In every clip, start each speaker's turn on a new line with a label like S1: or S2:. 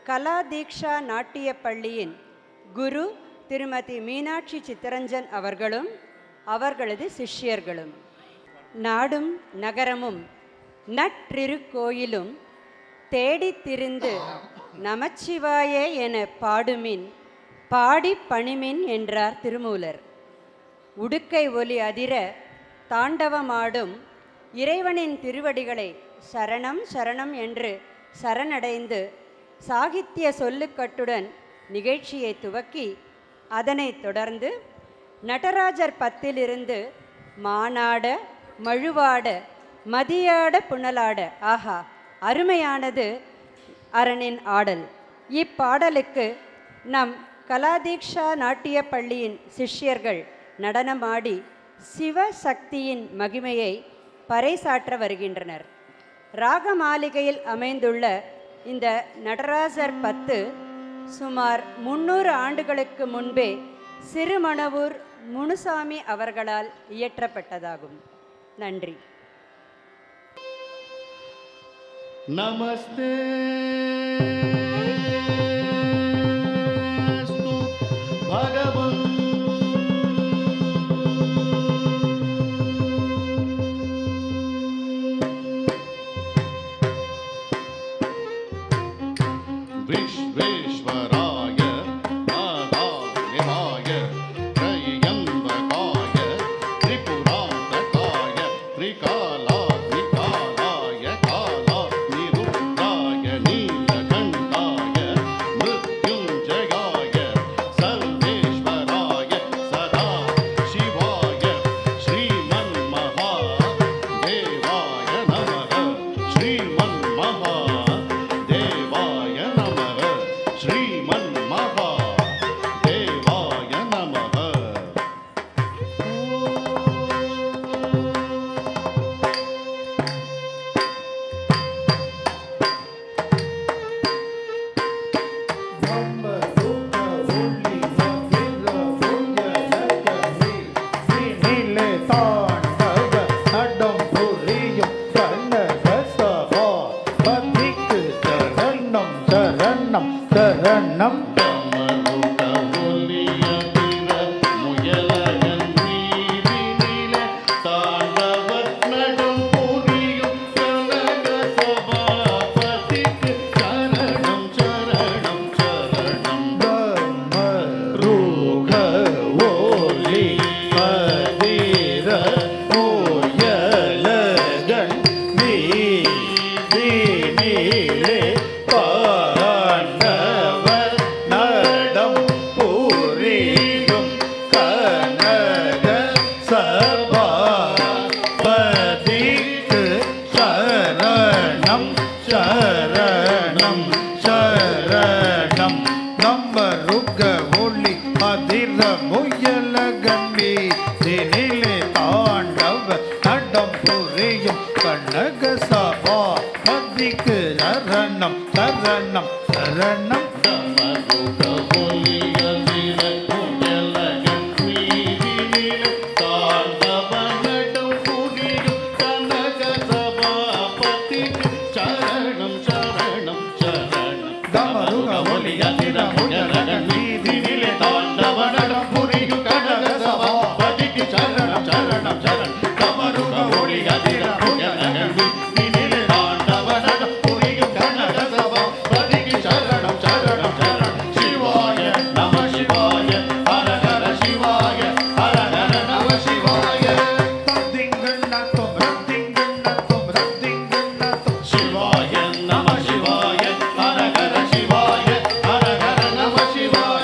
S1: கலா தீக்ஷா நாட்டிய பள்ளியின் குரு திருமதி மீனாட்சி சித்தரஞ்சன் அவர்களும் அவர்களது சிஷ்யர்களும். நாடும் நகரமும் நற்றிருக்கோயிலும் தேடித் திரிந்து நமச்சிவாயே என பாடுமின் பாடி பணிமின் என்றார் திருமூலர். உடுக்கை ஒலி அதிர தாண்டவமாடும் இறைவனின் திருவடிகளை சரணம் சரணம் என்று சரணடைந்து சாகித்ய சொல்லுக்கட்டுடன் நிகழ்ச்சியை துவக்கி அதனைத் தொடர்ந்து நடராஜர் பத்திலிருந்து மானாட மழுவாட மதியாட புனலாட, ஆஹா அருமையானது அரணின் ஆடல். இப்பாடலுக்கு நம் கலாதீக்ஷா நாட்டிய பள்ளியின் சிஷ்யர்கள் நடனமாடி சிவசக்தியின் மகிமையை பறைசாற்ற வருகின்றனர். ராக மாளிகையில் அமைந்துள்ள இந்த நடராஜர் பத்து சுமார் 300 ஆண்டுகளுக்கு முன்பே சிறுமணவூர் முனுசாமி அவர்களால் இயற்றப்பட்டதாகும். நன்றி.
S2: நமஸ்தே பகவன் விஸ்வேஸ்வராய நாராயணாய த்ரயம்பகாய திரிபுராந்தகாய திரிகாலாத்மிகாலாய காலா நிருத்ராய நீலகண்டாய மிருத்யுஞ்சயாய சர்வேஸ்வராய சதா சிவாய ஸ்ரீமன்மஹா தேவாய நமः ஸ்ரீமன்மஹா தேவாய நமः ஸ்ரீமன்மஹா தேவாய நமः.
S3: சரணம்
S2: கமருக ஒலியதிர முயலகன் வீதினிலே தாண்டவத் நடம் புரியும் கனக சபாபதிக்கு சரணம் சரணம் சரணம்.
S3: ரூக ஓலி பதிர முயலகன் வீதினிலே பாண்டவர் நடம் புரியும் கனக சபாபதிக்கு சரணம் சரணம் சரணம். நம்ம ருக ஒளி அதிர முயலகன் வீதினிலே தாண்டவ நடம் புரியும் கனக சபாபதிக்கு சரணம் சரணம் சரணம்.
S2: கமருக ஒலியதிர முயலகன் வீதினிலே தாண்டவத் நடம் புரியும் கனக சபாபதிக்கு சரணம் சரணம் சரணம்.
S3: கமருக ஒளி அதிர முயலகன் வீதினிலே தாண்டவ நடம் புரியும் கனக சபாபதிக்கு சரணம் சரணம் சரணம்.
S2: கமருக ஒளி அதிர முயலகன் வீதினிலே தாண்டவ நடம் புரியும் கனக சபாபதிக்கு சரணம் சரணம் சரணம். சிவாய நம சிவாய ஹர ஹர சிவாய ஹர ஹர நம சிவாய. சிவாய நம சிவாய ஹர ஹர சிவாய ஹர ஹர நம சிவாய.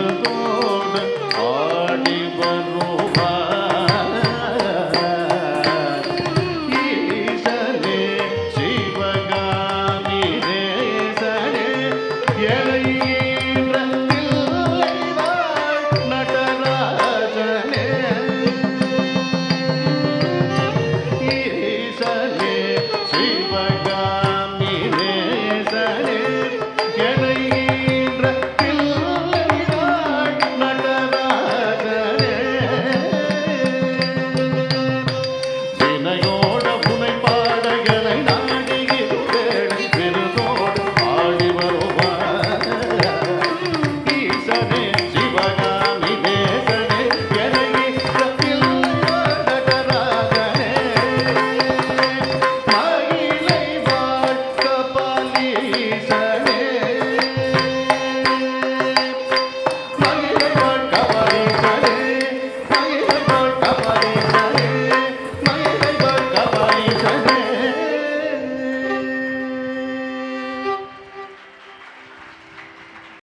S3: முருகா